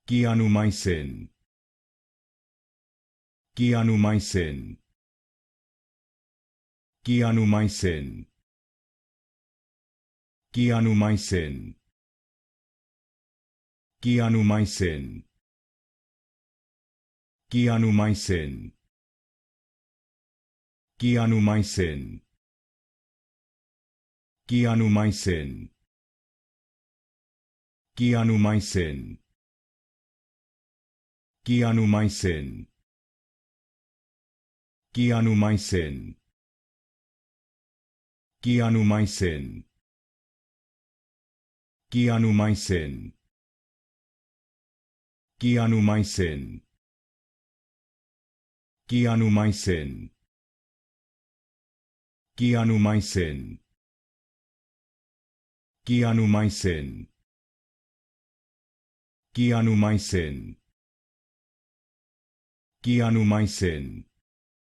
Keanumycin. Keanumycin. Keanumycin. Keanumycin. Keanumycin. Keanumycin. Keanumycin. Keanumycin. Keanumycin. Keanumycin. Keanumycin. Keanumycin. Keanumycin. Keanumycin. Keanumycin. Keanumycin. Keanumycin. Keanumycin. Keanumycin.